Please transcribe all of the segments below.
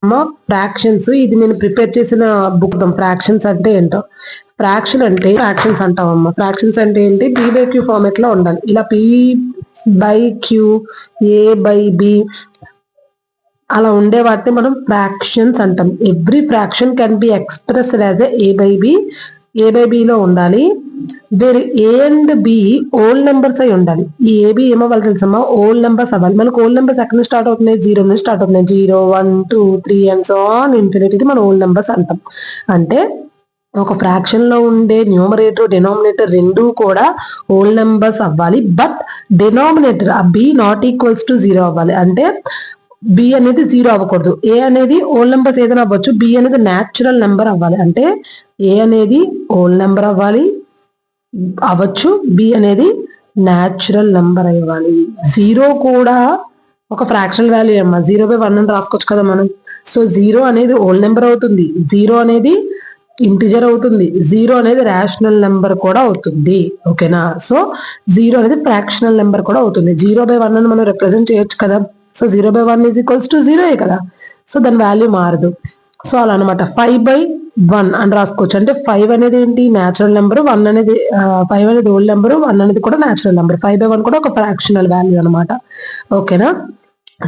Fractions ఇది నేను prepare చేసిన బుక్. ఫ్రాక్షన్స్ అంటే ఏంటో, ఫ్రాక్షన్ అంటే ఫ్రాక్షన్స్ అంటామమ్మా. ఫ్రాక్షన్స్ అంటే ఏంటి, పీ బై క్యూ ఫార్మేట్ లో ఉండాలి. ఇలా P by Q, A by B అలా ఉండే వాటిని మనం ఫ్రాక్షన్స్ అంటాం. Every fraction can be expressed as A by B. A by బిలో ఉండాలి. వేరే A and B whole numbers అయి ఉండాలి. ఈ ఏబి ఏమవ్వాలి తెలుసమ్మా, ఓల్డ్ నెంబర్స్ అవ్వాలి. మనకు ఓల్డ్ నెంబర్స్ ఎక్కడ నుంచి స్టార్ట్ అవుతున్నాయి, 0 నుంచి స్టార్ట్ అవుతున్నాయి. 0, 1, 2, 3 అండ్ సో ఆన్ ఇన్ఫినిటీ మన ఓల్డ్ నెంబర్స్ అంటాం. అంటే ఒక ఫ్రాక్షన్ లో ఉండే న్యూమరేటర్ డినామినేటర్ రెండు కూడా ఓల్డ్ నెంబర్స్ అవ్వాలి. బట్ డినామినేటర్ ఆ బి నాట్ ఈక్వల్స్ టు 0 అవ్వాలి. అంటే బి అనేది 0 అవ్వకూడదు. ఏ అనేది ఓల్డ్ నెంబర్స్ ఏదైనా అవ్వచ్చు, బి అనేది న్యాచురల్ నెంబర్ అవ్వాలి. అంటే ఏ అనేది ఓల్డ్ నెంబర్ అవ్వచ్చు, బి అనేది న్యాచురల్ నెంబర్ అవ్వాలి. 0 కూడా ఒక ఫ్రాక్షనల్ వాల్యూ అమ్మా. 0/1 అని రాసుకోవచ్చు కదా మనం. సో 0 అనేది ఓల్డ్ నెంబర్ అవుతుంది, 0 అనేది ఇంటిజర్ అవుతుంది, 0 అనేది రేషనల్ నెంబర్ కూడా అవుతుంది. ఓకేనా. సో 0 అనేది ఫ్రాక్షనల్ నెంబర్ కూడా అవుతుంది. 0/1 అని మనం రిప్రజెంట్ చేయొచ్చు కదా. సో 0/1 ఈజ్ 0 కదా. సో దాని వాల్యూ మారదు. సో అలా అనమాట. 5/1 అని రాసుకోవచ్చు. అంటే 5 అనేది ఏంటి, న్యాచురల్ నెంబర్. 1 అనేది 5 అనేది ఓల్డ్ నెంబర్, 1 అనేది కూడా న్యాచురల్ నెంబర్. 5/1 కూడా ఒక ఫ్రాక్షనల్ వాల్యూ అనమాట. ఓకేనా.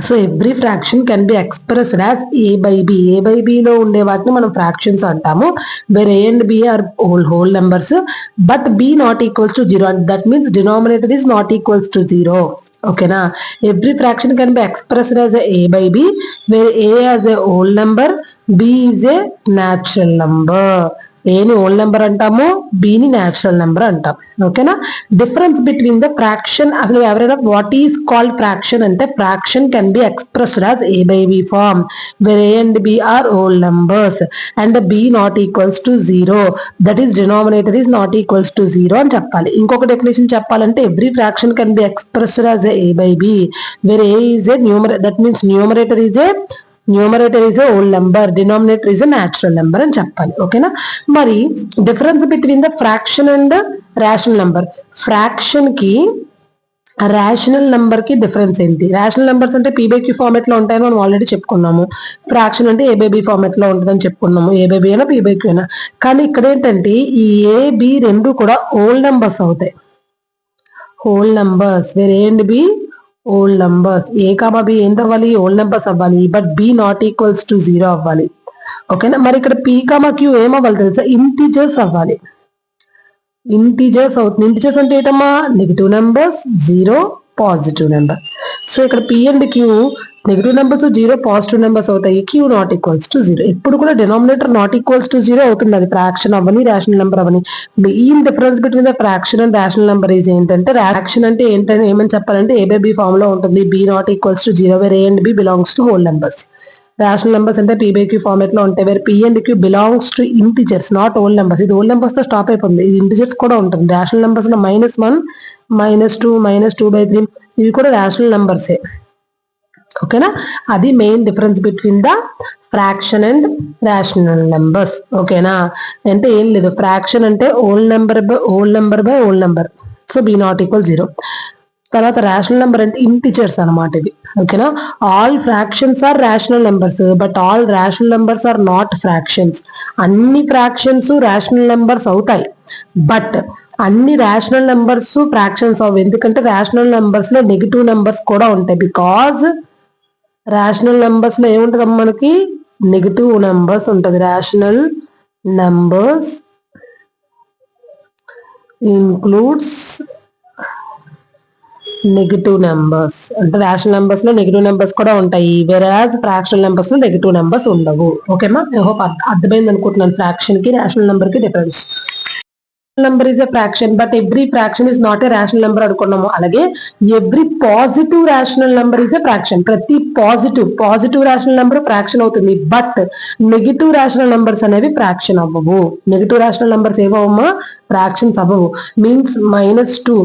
So every fraction can be expressed as A by B. A by బిలో ఉండే వాటిని మనం ఫ్రాక్షన్స్ అంటాము. Where A and B are whole numbers, but B not equals to 0. That means denominator is not equals to 0. ఓకేనా. Every fraction can be expressed as A by B, where A as a whole number, B is a natural number. ఏని whole number అంటాము, బిని natural number అంటాం. ఓకేనా. Difference between the fraction, అసలు ఎవరైనా what is called fraction అంటే, fraction can be expressed as A by B form, where A and B are whole numbers and B not equals to 0. That is denominator is not equals to 0 అని చెప్పాలి. ఇంకొక definition చెప్పాలంటే, every fraction can be expressed as A by B, where A is a numerator. That means numerator is a whole number, denominator is a natural number అని చెప్పాలి. ఓకేనా. మరి difference between the fraction and rational number. Fraction కి rational number కి difference ఏంటి? Rational numbers అంటే P by Q format లో ఉంటాయని మనం ఆల్రెడీ చెప్పుకున్నాము. ఫ్రాక్షన్ అంటే ఏ బై బి ఫార్మేట్ లో ఉంటుందని చెప్పుకున్నాము. ఏ బై బి అయినా పీ బై క్యూ అయినా. కానీ ఇక్కడ ఏంటంటే ఈ ఏ బి రెండు కూడా ఓల్డ్ నెంబర్స్ అవుతాయి. Whole numbers, where A and B whole numbers. A comma B ఏంటి అవ్వాలి, ఓల్డ్ నెంబర్స్ అవ్వాలి. But B not equals to 0 అవ్వాలి. ఓకేనా. మరి ఇక్కడ పీ కామా క్యూ ఏమవ్వాలి తెలుసా, ఇంటీజర్స్ అవ్వాలి. ఇంటీజర్స్ అవుతుంది. ఇంటీజర్స్ అంటే ఏంటమ్మా, negative numbers, 0 positive number. So ఇక్కడ P and Q negative numbers 0 positive numbers అవుతాయి. Q not equals to 0. ఎప్పుడు కూడా డినామినేటర్ నాట్ ఈక్వల్స్ టు 0 అవుతుంది. అది ఫ్రాక్షన్ అవ్వని రేషనల్ నెంబర్ అవ్వని. Main difference between the fraction and rational number is ఏంటంటే, fraction అంటే ఏంటని ఏమని చెప్పాలంటే ఏ బై బి ఫామ్ లో ఉంటుంది. B not equals to 0, where A and B belongs to whole numbers. Rational numbers అంటే పీ బై క్యూ ఫార్మేట్ లో ఉంటాయి. Where P and Q belongs to integers, not whole numbers. ఇది whole numbers తో stop అయిపోతుంది. ఇది integers కూడా ఉంటుంది. Rational numbers లో -1, -2, -2/3 ఇవి కూడా రేషనల్ నెంబర్సే. ఓకేనా. అది main difference between the fraction and rational numbers. ఓకేనా. అంటే ఏం లేదు, ఫ్రాక్షన్ అంటే whole number by whole number. So B not equal 0. తర్వాత రేషనల్ నెంబర్ అంటే ఇంటిజర్స్ అనమాట ఇవి. ఓకేనా. All fractions are rational numbers, but all rational numbers are not fractions. అన్ని ఫ్రాక్షన్స్ రేషనల్ నెంబర్స్ అవుతాయి, బట్ అన్ని రేషనల్ నెంబర్స్ ఫ్రాక్షన్స్ అవ్వవు. ఎందుకంటే రేషనల్ నెంబర్స్ లో నెగిటివ్ నెంబర్స్ కూడా ఉంటాయి. బికాజ్ రేషనల్ నెంబర్స్ లో ఏముంటది మనకి, నెగిటివ్ నెంబర్స్ ఉంటది. Rational numbers includes negative numbers. అంటే రేషనల్ నెంబర్స్ లో నెగిటివ్ నెంబర్స్ కూడా ఉంటాయి, వేరాజ్ ఫ్రాక్షనల్ నెంబర్స్ లో నెగిటివ్ నెంబర్స్ ఉండవు. ఓకేనా. ఐ హోప్ అర్థమైంది అనుకుంటున్నాను ఫ్రాక్షన్ కి రేషనల్ నెంబర్ కి difference. Number is a fraction, but every fraction is not a rational number అనుకున్నాము. అలాగే every positive rational number is a fraction. ప్రతి పాజిటివ్ రేషనల్ నెంబర్ ఫ్రాక్షన్ అవుతుంది, బట్ నెగిటివ్ రేషనల్ నెంబర్స్ అనేవి fraction అవ్వవు. Negative rational numbers ఏవమ్మా, fractions అవ్వవు. Means -2,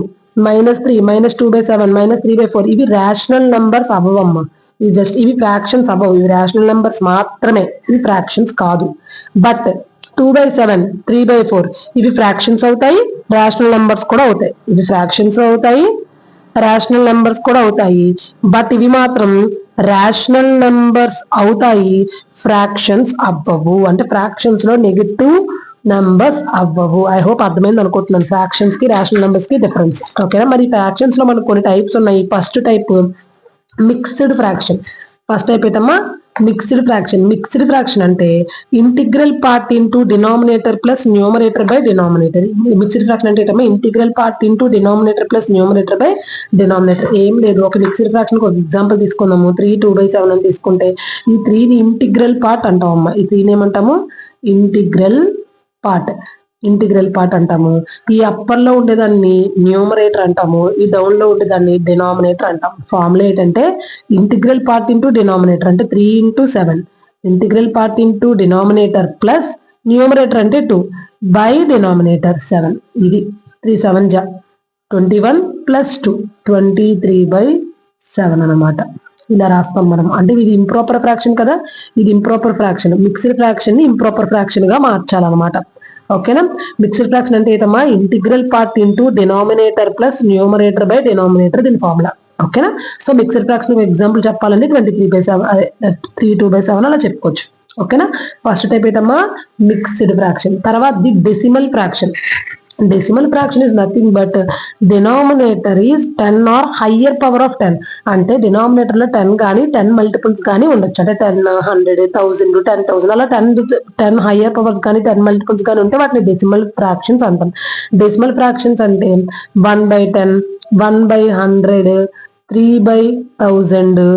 -3, -2/7, -3/4 ఇవి rational numbers అవ్వవమ్మా. ఇవి just ఇవి ఫ్రాక్షన్స్ అవ్వవు. ఇవి రేషనల్ నెంబర్స్ మాత్రమే, ఇవి ఫ్రాక్షన్స్ కాదు. బట్ 2/7, 3/4 ఇవి ఫ్రాక్షన్స్ అవుతాయి, రేషనల్ నెంబర్స్ కూడా అవుతాయి. ఇవి ఫ్రాక్షన్స్ అవుతాయి, రేషనల్ నెంబర్స్ కూడా అవుతాయి. బట్ ఇవి మాత్రం రేషనల్ నెంబర్స్ అవుతాయి, ఫ్రాక్షన్స్ అవ్వవు. అంటే ఫ్రాక్షన్స్ లో నెగటివ్ నెంబర్స్ అవ్వవు. ఐ హోప్ అర్థమైంది అనుకుంటున్నాను ఫ్రాక్షన్స్ కి రేషనల్ నెంబర్స్ కి డిఫరెన్స్. ఓకేనా. మరి ఫ్రాక్షన్స్ లో మనకు కొన్ని టైప్స్ ఉన్నాయి. First type mixed fraction. First type ఏంటమ్మా మిక్స్డ్ ఫ్రాక్షన్. మిక్స్డ్ ఫ్రాక్షన్ అంటే integral part into denominator plus numerator by denominator. Mixed fraction అంటే ఏంటమ్మా integral part into denominator plus numerator by denominator. ఏం లేదు, ఒక మిక్స్డ్ ఫ్రాక్షన్ ఒక example తీసుకుందాము. 3/2/7 అని తీసుకుంటే ఈ 3ని ఇంటిగ్రల్ పార్ట్ అంటాం అమ్మా. ఈ 3ని ఏమంటాము ఇంటిగ్రల్ పార్ట్. ఇంటిగ్రల్ పార్ట్ అంటాము. ఈ అప్పర్ లో ఉండేదాన్ని న్యూమరేటర్ అంటాము, ఈ డౌన్ లో ఉండేదాన్ని డినామినేటర్ అంటాం. ఫార్ములా ఏంటంటే ఇంటిగ్రల్ పార్ట్ ఇంటూ డినామినేటర్ అంటే 3/7, integral part into denominator plus numerator అంటే 2 బై డినామినేటర్ 7. ఇది 3 7 జా 21 ప్లస్ 2 23/7 అనమాట. ఇలా రాస్తాం మనం. అంటే ఇది ఇంప్రాపర్ ఫ్రాక్షన్ కదా, ఇది ఇంప్రాపర్ ఫ్రాక్షన్. మిక్స్డ్ ఫ్రాక్షన్ ని ఇంప్రాపర్ ఫ్రాక్షన్ గా మార్చాలన్నమాట. ఓకేనా. మిక్స్డ్ ఫ్రాక్షన్ అంటే ఏంటమ్మా integral part into denominator plus numerator by denominator, దీని ఫార్ములా. ఓకేనా. సో మిక్స్డ్ ఫ్రాక్షన్ ఎగ్జాంపుల్ చెప్పాలంటే 23/7 3/2/7 అలా చెప్పుకోవచ్చు. ఓకేనా. ఫస్ట్ టైప్ ఏంటమ్మా మిక్స్డ్ ఫ్రాక్షన్. తర్వాత the decimal fraction. Decimal fraction is nothing but denominator is 10 or higher power of 10. అంటే denominator లో 10 కానీ 10 మల్టిపుల్స్ కానీ ఉండొచ్చు. అంటే 10 100 1000 10,000 అలా 10 హయ్యర్ పవర్స్ కానీ 10 మల్టిపుల్స్ కానీ ఉంటే వాటిని డెసిమల్ ఫ్రాక్షన్స్ అంటాం. డెసిమల్ ఫ్రాక్షన్స్ అంటే 1/10 1/100 3/1000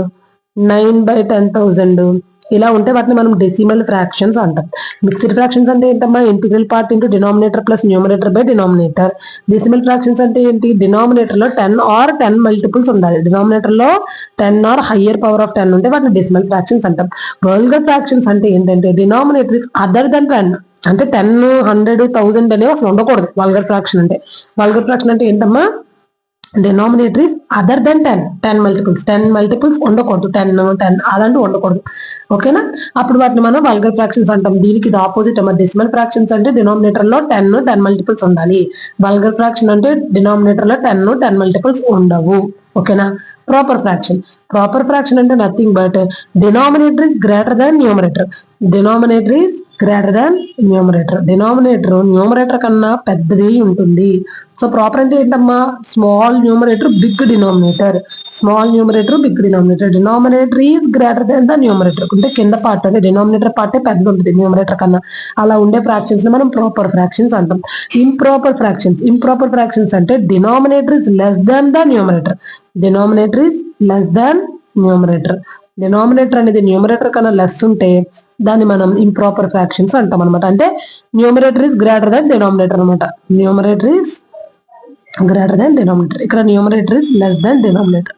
9/10,000 ఇలా ఉంటే వాటిని మనం డెసిమల్ ఫ్రాక్షన్స్ అంటాం. మిక్స్డ్ ఫ్రాక్షన్స్ అంటే ఏంటమ్మా integral part into denominator plus numerator by denominator. Decimal fractions అంటే ఏంటి డినామినేటర్ లో 10 ఆర్ 10 మల్టిపుల్స్ ఉండాలి. డినామినేటర్ లో 10 ఆర్ హయ్యర్ పవర్ ఆఫ్ 10 ఉంటే వాటిని డెసిమల్ ఫ్రాక్షన్స్ అంటాం. వల్గర్ ఫ్రాక్షన్స్ అంటే ఏంటంటే డినామినేటర్ అదర్ దెన్ 10. అంటే 10 100 1000 అనేవి అసలు ఉండకూడదు వల్గర్ ఫ్రాక్షన్ అంటే. వల్గర్ ఫ్రాక్షన్ అంటే ఏంటమ్మా denominator is other than 10 multiples ఉండకూడదు. 10 అలాంటివి ఉండకూడదు. ఓకేనా. అప్పుడు వాటిని మనం వల్గర్ ఫ్రాక్షన్స్ అంటాం. దీనికి ఇది ఆపోజిట్ అమ్మా. డెసిమల్ ఫ్రాక్షన్స్ అంటే డినామినేటర్ లో 10 మల్టిపుల్స్ ఉండాలి. వల్గర్ ఫ్రాక్షన్ అంటే డినామినేటర్ లో 10 మల్టిపుల్స్ ఉండవు. ఓకేనా. Proper fraction. ప్రాపర్ ఫ్రాక్షన్ అంటే nothing but denominator is greater than numerator. Denominator is greater than numerator. Denominator numerator కన్నా పెద్దది ఉంటుంది. సో ప్రాపర్ అంటే ఏంటమ్మా small numerator big denominator. Small numerator big denominator. Denominator is greater than the numerator. అంటే కింద part అంటే denominator పార్టే పెద్ద ఉంటుంది న్యూమరేటర్ కన్నా. అలా ఉండే ఫ్రాక్షన్స్ ని మనం ప్రాపర్ ఫ్రాక్షన్స్ అంటాం. Improper fractions. ఇంప్రాపర్ ఫ్రాక్షన్స్ అంటే denominator is less than the numerator. Denominator is less than numerator. Denominator అనేది న్యూమరేటర్ కన్నా లెస్ ఉంటే దాన్ని మనం ఇంప్రాపర్ ఫ్రాక్షన్స్ అంటాం అనమాట. అంటే numerator is greater than denominator అనమాట. Numerator is greater than denominator. ఇక్కడ numerator is less than denominator.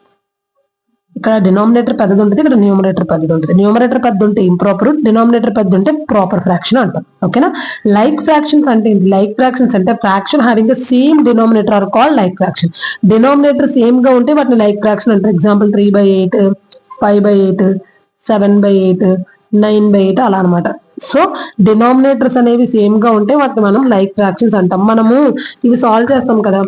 ఇక్కడ డినామినేటర్ పెద్దది ఉంటుంది, ఇక్కడ న్యూమరేటర్ పెద్దది ఉంటుంది. న్యూమరేటర్ పెద్ద ఉంటే ఇంప్రాపర్, డినామినేటర్ పెద్ద ఉంటే ప్రాపర్ ఫ్రాక్షన్ అంటాం. ఓకేనా. లైక్ ఫ్రాక్షన్స్ అంటే ఏంటి? లైక్ ఫ్రాక్షన్స్ అంటే fraction having the same denominator are called like fraction. Denominator same గా ఉంటే వాటిని లైక్ ఫ్రాక్షన్ అంటారు. ఎగ్జాంపుల్ 3/8 5/8 7/8 9/8 అలా అనమాట. సో డినామినేటర్స్ అనేవి సేమ్ గా ఉంటే వాటిని మనం లైక్ ఫ్రాక్షన్స్ అంటాం. మనము ఇవి సాల్వ్ చేస్తాం కదా.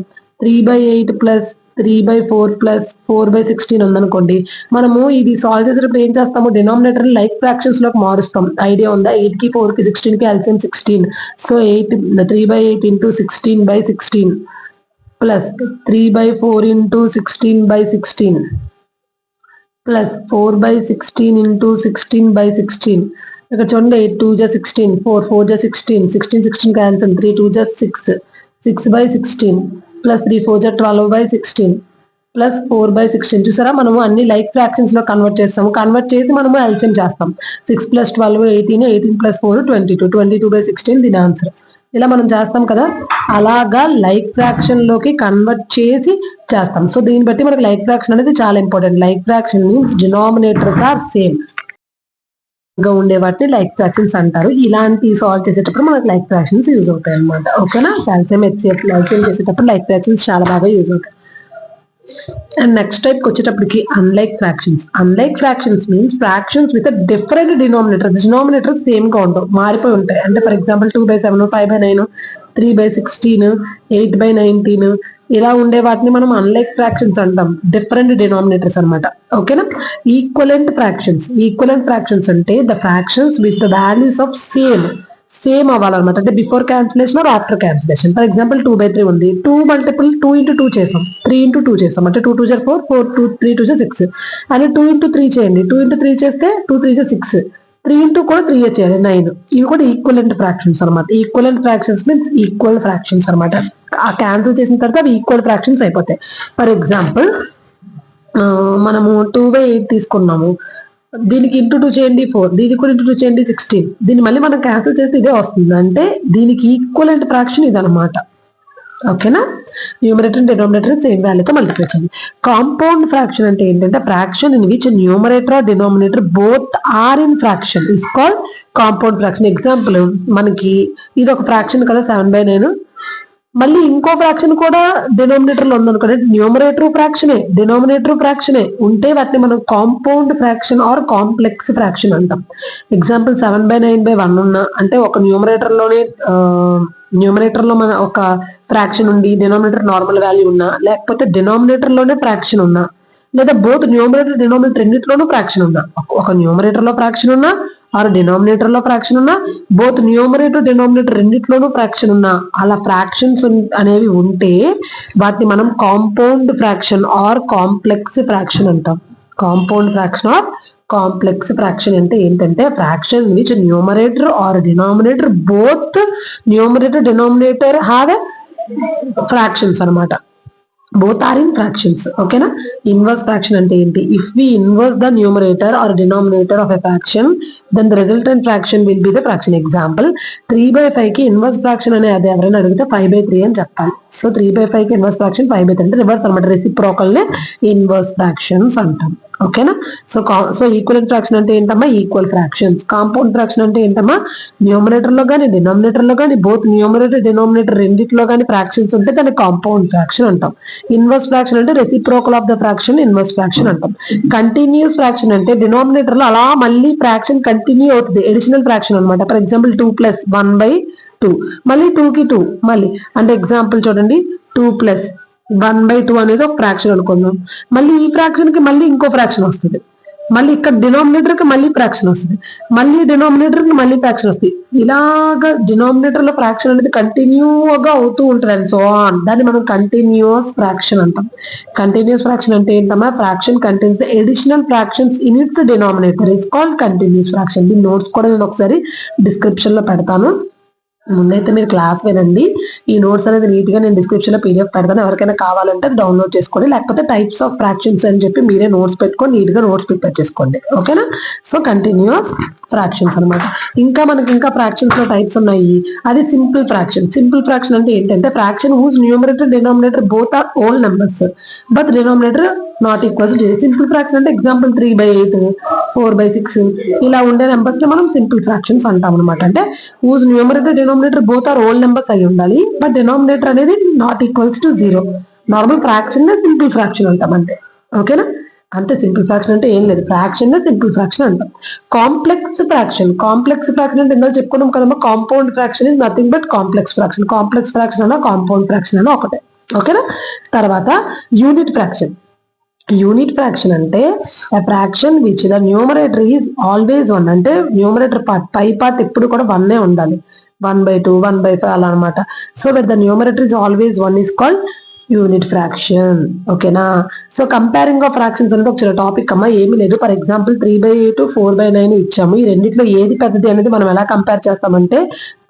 3/8 ప్లస్ 3/4 ప్లస్ 4/16 ఉందనుకోండి. మనము ఇది సాల్వ్ చేసేటప్పుడు ఏం చేస్తాము డినామినేటర్ లైక్ ఫ్రాక్షన్స్ లోకి మారుస్తాం. ఐడియా ఉందా? 8 కి 4 కి 16 కి LCM 16. So 3/8 into 16/16 plus 3/4 into 16/16 plus 4/16 into 16/16. ఇక్కడ చూడండి 8 2 జా 16 4 4 జా 16 16 16 క్యాన్సిల్ 3 2 జా 6 6/16 ప్లస్ 3 4 జా 12/16 ప్లస్ 4/16. చూసారా మనము అన్ని లైక్ ఫ్రాక్షన్స్ లో కన్వర్ట్ చేస్తాము. కన్వర్ట్ చేసి మనము ఎల్సిఎం చేస్తాం. 6 + 12 18 18 + 4 22 22/16 దీని ఆన్సర్. ఇలా మనం చేస్తాం కదా. అలాగా లైక్ ఫ్రాక్షన్ లోకి కన్వర్ట్ చేసి చేస్తాం. సో దీన్ని బట్టి మనకి లైక్ ఫ్రాక్షన్ అనేది చాలా important. Like fraction means denominators are same గా ఉండే వాటిని లైక్ ఫ్రాక్షన్స్ అంటారు. ఇలాంటి సాల్వ్ చేసేటప్పుడు మనకి లైక్ ఫ్రాక్షన్స్ యూజ్ అవుతాయి అనమాట. ఓకేనా. కాల్సియం హెచ్సిఎఫ్ ఎల్సిఎం చేసేటప్పుడు లైక్ ఫ్రాక్షన్స్ చాలా బాగా యూజ్ అవుతాయి. అండ్ నెక్స్ట్ టైప్ కి వచ్చేటప్పటికి unlike fractions. Unlike fractions means fractions with different denominator. Denominator same గా ఉండవు, మారిపోయి ఉంటాయి. అంటే ఫర్ ఎగ్జాంపుల్ 2/7 5/9 3/16 8/19 ఇలా ఉండే వాటిని మనం అన్లైక్ ఫ్రాక్షన్స్ అంటాం, డిఫరెంట్ డినామినేటర్స్ అనమాట. ఓకేనా. ఈక్వలెంట్ ఫ్రాక్షన్స్ అంటే the fractions with the values of same అవ్వాలన్నమాట. అంటే before cancellation or after cancellation. For example 2/3 ఉంది, 2 మల్టిపుల్ 2 into 2 చేసాం, 3 into 2 చేసాం, అంటే 2 2 4, 4 2 3 2 6. అని 2 into 3 చేయండి, 2 into 3 చేస్తే 2 3 6, 3 into కూడా 3 చేయాలి 9. ఇవి కూడా ఈక్వలెంట్ ఫ్రాక్షన్స్ అనమాట. Equivalent fractions means equal fractions అనమాట. ఆ క్యాన్సిల్ చేసిన తర్వాత అవి ఈక్వల్ ఫ్రాక్షన్స్ అయిపోతాయి. ఫర్ ఎగ్జాంపుల్ మనము 2/8 తీసుకున్నాము, దీనికి ఇంటూ 2 చేయండి 4, దీనికి కూడా ఇంటూ 2 చేయండి 16. దీన్ని మళ్ళీ మనం క్యాన్సిల్ చేస్తే ఇదే వస్తుంది. అంటే దీనికి ఈక్వలెంట్ ఫ్రాక్షన్ ఇది అనమాట. ఓకేనా. న్యూమరేటర్ డినామినేటర్ సేమ్ వాల్యూతో మల్టిప్లై చేయండి. కాంపౌండ్ ఫ్రాక్షన్ అంటే ఏంటంటే fraction in which numerator or denominator both are in fraction is called compound fraction. Example మనకి ఇది ఒక ఫ్రాక్షన్ కదా 7/9, మళ్ళీ ఇంకో ఫ్రాక్షన్ కూడా డినామినేటర్ లో ఉందనుకోండి, న్యూమరేటర్ ఫ్రాక్షనే ఉంటే వాటిని మనం compound fraction or complex fraction అంటాం. ఎగ్జాంపుల్ 7/9/1 ఉన్నా అంటే ఒక న్యూమరేటర్ లో మన ఒక ఫ్రాక్షన్ ఉండి డినామినేటర్ నార్మల్ వాల్యూ ఉన్నా, లేకపోతే డినామినేటర్ లోనే ఫ్రాక్షన్ ఉన్నా, లేదా బోత్ న్యూమరేటర్ డినామినేటర్ రెండింటిలోనూ ఫ్రాక్షన్ ఉన్నా, ఒక న్యూమరేటర్ లో ఫ్రాక్షన్ ఉన్నా ఆర్ డినామినేటర్ లో ఫ్రాక్షన్ ఉన్నా, బోత్ న్యూమరేటర్ డినామినేటర్ రెండిట్లోనూ ఫ్రాక్షన్ ఉన్నా, అలా ఫ్రాక్షన్స్ అనేవి ఉంటే వాటిని మనం compound fraction or complex fraction అంటాం. Compound fraction or complex fraction అంటే ఏంటంటే fraction which numerator or denominator both numerator denominator have fractions అనమాట. both are in fractions. ఓకేనా. ఇన్వర్స్ ఫ్రాక్షన్ అంటే ఏంటి? If we inverse the numerator or denominator of a fraction then the resultant fraction will be the fraction. Example 3/5 కి inverse fraction అనేది అది ఎవరైనా అడిగితే 5/3 అని చెప్పాలి. సో 3/5 కి ఇన్వర్స్ ఫ్రాక్షన్ 5/3 అంటే రివర్స్ అనమాట. రెసిప్రోకల్ ని ఇన్వర్స్ ఫ్రాక్షన్స్ అంటాం. ఓకేనా. సో ఈక్వలెంట్ ఫ్రాక్షన్ అంటే ఏంటమ్మా? Equal fractions. కాంపౌండ్ ఫ్రాక్షన్ అంటే ఏంటమ్మా? న్యూమరేటర్ లో కానీ డినామినేటర్ లో కానీ బోత్ న్యూమరేటర్ డినామినేటర్ రెండిట్లో కానీ ఫ్రాక్షన్స్ ఉంటే దాన్ని కాంపౌండ్ ఫ్రాక్షన్ అంటాం. ఇన్వర్స్ ఫ్రాక్షన్ అంటే reciprocal of the fraction inverse fraction అంటాం. కంటిన్యూస్ ఫ్రాక్షన్ అంటే డినామినేటర్ లో అలా మళ్ళీ ఫ్రాక్షన్ కంటిన్యూ అవుతుంది, ఎడిషనల్ ఫ్రాక్షన్ అనమాట. ఫర్ ఎగ్జాంపుల్ 2 + 1/2, మళ్ళీ 2 కి 2 మళ్ళీ, అంటే ఎగ్జాంపుల్ చూడండి 2 + 1/2 అనేది ఒక ఫ్రాక్షన్ అనుకుందాం. మళ్ళీ ఈ ఫ్రాక్షన్ కి మళ్ళీ ఇంకో ఫ్రాక్షన్ వస్తుంది, మళ్ళీ ఇక్కడ డినామినేటర్ కి మళ్ళీ ఫ్రాక్షన్ వస్తుంది, మళ్ళీ డినామినేటర్ కి మళ్ళీ ఫ్రాక్షన్ వస్తుంది. ఇలాగా డినామినేటర్ లో ఫ్రాక్షన్ అనేది కంటిన్యూగా అవుతూ ఉంటుంది అండ్ సో ఆన్. దాన్ని మనం కంటిన్యూస్ ఫ్రాక్షన్ అంటాం. కంటిన్యూస్ ఫ్రాక్షన్ అంటే ఏంటమ్మా? Fraction contains the additional fractions in it's denominator is called continuous fraction. దీని నోట్స్ కూడా నేను ఒకసారి డిస్క్రిప్షన్ లో పెడతాను. ముందైతే మీరు క్లాస్ వినండి. ఈ నోట్స్ అనేది నీట్ గా నేను డిస్క్రిప్షన్ లో PDF పెడతాను, ఎవరికైనా కావాలంటే డౌన్లోడ్ చేసుకోండి, లేకపోతే టైప్స్ ఆఫ్ ఫ్రాక్షన్స్ అని చెప్పి మీరే నోట్స్ పెట్టుకొని నీట్ గా నోట్స్ ప్రిపేర్ చేసుకోండి. ఓకేనా. సో కంటిన్యూస్ ఫ్రాక్షన్స్ అనమాట. ఇంకా మనకి ఇంకా ఫ్రాక్షన్స్ లో టైప్స్ ఉన్నాయి. అది సింపుల్ ఫ్రాక్షన్. సింపుల్ ఫ్రాక్షన్ అంటే ఏంటంటే fraction whose numerator denominator both are whole numbers but denominator not equals to 0. Simple fraction అంటే ఎగ్జాంపుల్ 3/8, 4/6 ఇలా ఉండే నెంబర్స్ ని మనం సింపుల్ ఫ్రాక్షన్స్ అంటాం అనమాట. అంటే whose numerator denominator both are whole numbers అయి ఉండాలి, బట్ డినామినేటర్ అనేది not equals to 0. Normal fraction simple fraction అంటాం అంతే. ఓకేనా. అంతే. సింపుల్ ఫ్రాక్షన్ అంటే ఏం లేదు, ఫ్రాక్షన్ సింపుల్ ఫ్రాక్షన్ అంటాం. కాంప్లెక్స్ ఫ్రాక్షన్ అంటే ఇందాక చెప్పుకున్నాం కదమ్మా, compound fraction is nothing but complex fraction. Complex fraction అన్నా కాంపౌండ్ ఫ్రాక్షన్ అన్నా ఒకటే. ఓకేనా. తర్వాత యూనిట్ ఫ్రాక్షన్ అంటే fraction which the numerator is always 1. అంటే న్యూమరేటర్ పార్ట్ పై పార్ట్ ఎప్పుడు కూడా 1 ఉండాలి. 1/2, 1/5 అలా అనమాట. So that the numerator is always 1 is called unit fraction. ఓకేనా. సో కంపేరింగ్ ఆఫ్ ఫ్రాక్షన్స్ అనేది ఒక చిన్న టాపిక్ అమ్మా, ఏమీ లేదు. ఫర్ ఎగ్జాంపుల్ 3/8, 4/9 ఇచ్చాము. ఈ రెండిట్లో ఏది పెద్దది అనేది మనం ఎలా కంపేర్ చేస్తామంటే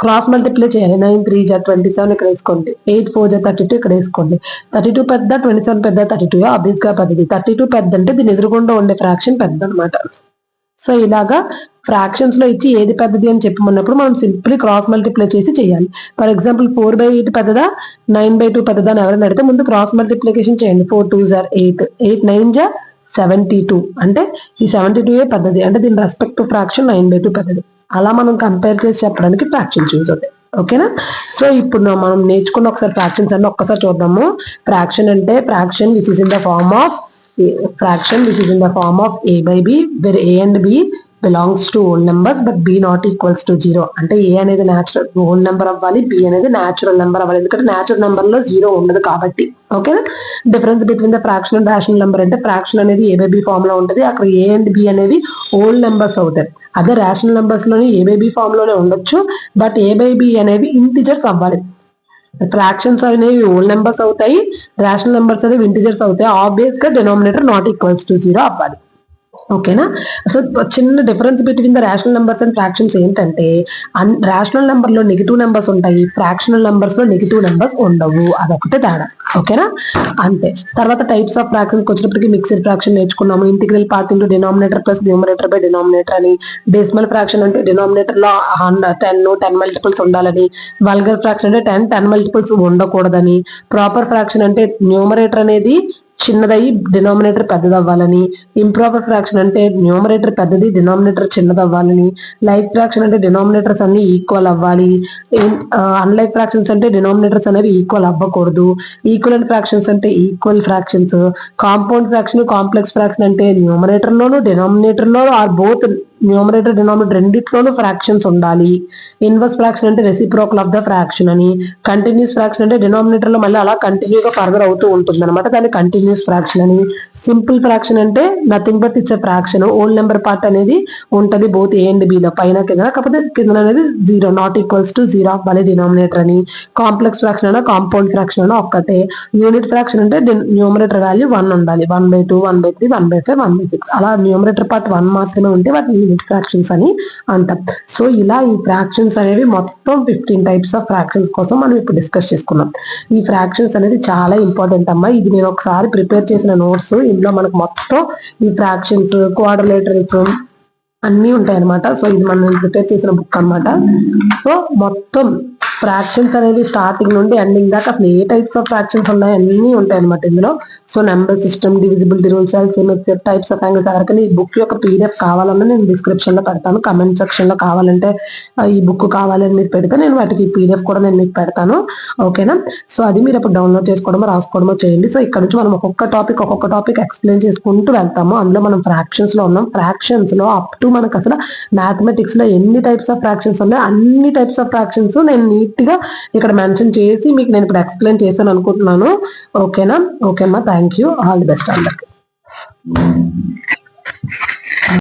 క్రాస్ మల్టిప్లై చేయాలి. 9 3 = 27 ఇక్కడ వేసుకోండి, 8 4 = 32 ఇక్కడ వేసుకోండి. 32 పెద్ద, 27 పెద్ద, 32 ఆబ్వియస్ గా పెద్దది. 32 పెద్ద అంటే దీని ఎదురుగుండా ఉండే ఫ్రాక్షన్ పెద్ద అనమాట. సో ఇలాగా ఫ్రాక్షన్స్ లో ఇచ్చి ఏది పెద్దది అని చెప్పమన్నప్పుడు మనం సింప్లీ క్రాస్ మల్టిప్లై చేసి చేయాలి. ఫర్ ఎగ్జాంపుల్ 4/8 పెద్దదా, 9/2 పెద్దదా అని ఎవరైనా అడిగితే ముందు క్రాస్ మల్టిప్లికేషన్ చేయండి. 4 2 = 8, 8 9 = 72. అంటే ఈ 72 పెద్దది, అంటే దీని రెస్పెక్ట్ టు ఫ్రాక్షన్ 9/2 పెద్దది. అలా మనం కంపేర్ చేసి చెప్పడానికి ఫ్రాక్షన్స్ యూజ్ అవుతాయి. ఓకేనా. సో ఇప్పుడు మనం నేర్చుకున్న ఒకసారి ఫ్రాక్షన్స్ అన్ని ఒక్కసారి చూద్దాము. ఫ్రాక్షన్ అంటే fraction which is in the form of A by B, where A and B belongs to whole numbers but B not equals to 0. అంటే ఏ అనేది న్యాచురల్ హోల్ నెంబర్ అవ్వాలి, బి అనేది న్యాచురల్ నెంబర్ అవ్వాలి. ఎందుకంటే natural number లో 0 ఉండదు కాబట్టి. ఓకేనా. Difference between the fraction and rational number అంటే ఫ్రాక్షన్ అనేది ఏ బై బి ఫామ్ లో ఉంటుంది, అక్కడ ఏ అండ్ బి అనేవి హోల్ నెంబర్స్ అవుతాయి. అదే రేషనల్ నెంబర్స్ లోని ఏ బై బి ఫామ్ లోనే ఉండొచ్చు, బట్ ఏ బై బి అనేవి ఇంటిజర్స్ అవ్వాలి. ఫ్రాక్షన్స్ అనేవి హోల్ నెంబర్స్ అవుతాయి, రేషనల్ నెంబర్స్ అనేవి ఇంటిజర్స్ అవుతాయి. ఆబ్వియస్ గా డినామినేటర్ నాట్ ఈక్వల్స్ టు 0 అవ్వాలి. ఓకేనా. సో చిన్న difference between the rational numbers and fractions ఏంటంటే రేషనల్ నెంబర్ లో నెగిటివ్ నెంబర్స్ ఉంటాయి, ఫ్రాక్షనల్ నెంబర్స్ లో నెగిటివ్ నెంబర్స్ ఉండవు. అదొకటే తేడా. ఓకేనా. అంతే. తర్వాత టైప్స్ ఆఫ్ ఫ్రాక్షన్స్ వచ్చినప్పటికీ మిక్స్డ్ ఫ్రాక్షన్ నేర్చుకున్నాము. Integral part into denominator plus numerator by denominator అని. డెసిమల్ ఫ్రాక్షన్ అంటే డినామినేటర్ లో 10 మల్టిపుల్స్ ఉండాలని. వల్గర్ ఫ్రాక్షన్ అంటే 10 మల్టిపుల్స్ ఉండకూడదని. ప్రాపర్ ఫ్రాక్షన్ అంటే న్యూమరేటర్ అనేది చిన్నదయ్యి డినామినేటర్ పెద్దది అవ్వాలని. ఇంప్రాపర్ ఫ్రాక్షన్ అంటే న్యూమరేటర్ పెద్దది, డినామినేటర్ చిన్నది అవ్వాలని. లైక్ ఫ్రాక్షన్ అంటే డినామినేటర్స్ అన్ని ఈక్వల్ అవ్వాలి. అన్లైక్ ఫ్రాక్షన్స్ అంటే డినామినేటర్స్ అనేవి ఈక్వల్ అవ్వకూడదు. ఈక్వలెంట్ ఫ్రాక్షన్స్ అంటే equal fractions. Compound fraction, complex fraction అంటే న్యూమరేటర్ లోను డినామినేటర్ లో ఆర్ బోత్ న్యూమరేటర్ డినామినేటర్ రెండిట్లోనూ ఫ్రాక్షన్స్ ఉండాలి. ఇన్వర్స్ ఫ్రాక్షన్ అంటే రెసిప్రోకల్ ఆఫ్ ద ఫ్రాక్షన్ అని. కంటిన్యూస్ ఫ్రాక్షన్ అంటే డినామినేటర్ లో మళ్ళీ అలా కంటిన్యూగా ఫర్దర్ అవుతూ ఉంటుంది అనమాట, దాన్ని కంటిన్యూస్ ఫ్రాక్షన్ అని. సింపుల్ ఫ్రాక్షన్ అంటే nothing but it's a fraction. Old number part అనేది ఉంటది బోత్ ఏ అండ్ బి లో, పైన కింద. కాకపోతే కింద అనేది 0 నాట్ ఈక్వల్స్ టు 0 అవ్వాలి డినామినేటర్ అని. కాంప్లెక్స్ ఫ్రాక్షన్ అయినా కాంపౌండ్ ఫ్రాక్షన్ అయినా ఒక్కటే. యూనిట్ ఫ్రాక్షన్ అంటే న్యూమరేటర్ వాల్యూ 1 ఉండాలి. 1/2, 1/3, 1/5, 1/6 అలా న్యూమరేటర్ పార్ట్ 1 మాత్రమే ఉంటే వాటిని యూనిట్ ఫ్రాక్షన్స్ అని అంటాం. సో ఇలా ఈ ఫ్రాక్షన్స్ అనేవి మొత్తం 15 టైప్స్ ఆఫ్ ఫ్రాక్షన్స్ కోసం మనం ఇప్పుడు డిస్కస్ చేసుకున్నాం. ఈ ఫ్రాక్షన్స్ అనేది చాలా ఇంపార్టెంట్ అమ్మా. ఇది నేను ఒకసారి ప్రిపేర్ చేసిన నోట్స్. ఇందులో మనకు మొత్తం ఈ ఫ్రాక్షన్స్, క్వాడ్రిలేటరల్స్ అన్నీ ఉంటాయి అనమాట. సో ఇది మనం ప్రిపేర్ చేసిన బుక్ అనమాట. సో మొత్తం ఫ్రాక్షన్స్ అనేవి స్టార్టింగ్ నుండి ఎండింగ్ దాకా అసలు ఏ టైప్స్ ఆఫ్ ఫ్రాక్షన్స్ ఉన్నాయి అన్నీ ఉంటాయి అనమాట ఇందులో. So number system, divisibility rules, types of angles. ఎవరికైనా ఈ బుక్ యొక్క పీడిఎఫ్ కావాలన్నా నేను డిస్క్రిప్షన్ లో పెడతాను. కమెంట్ సెక్షన్ లో కావాలంటే ఈ బుక్ కావాలని మీరు పెడితే నేను వాటికి పీడిఎఫ్ కూడా నేను మీకు పెడతాను. ఓకేనా. సో అది మీరు అప్పుడు డౌన్లోడ్ చేసుకోవడమో రాసుకోవడమో చేయండి. సో ఇక్కడ నుంచి మనం ఒక్కొక్క టాపిక్ ఎక్స్ప్లెయిన్ చేసుకుంటూ వెళ్తాము. అందులో మనం ఫ్రాక్షన్స్ లో ఉన్నాం. ఫ్రాక్షన్స్ లో అప్ టు మనకు అసలు మ్యాథమెటిక్స్ లో ఎన్ని టైప్స్ ఆఫ్ ఫ్రాక్షన్స్ ఉన్నాయో అన్ని టైప్స్ ఆఫ్ ఫ్రాక్షన్స్ నేను నీట్ గా ఇక్కడ మెన్షన్ చేసి మీకు నేను ఇప్పుడు ఎక్స్ప్లెయిన్ చేస్తాను అనుకుంటున్నాను. ఓకేనా. ఓకే అమ్మా, thank you. All the best అందరికి.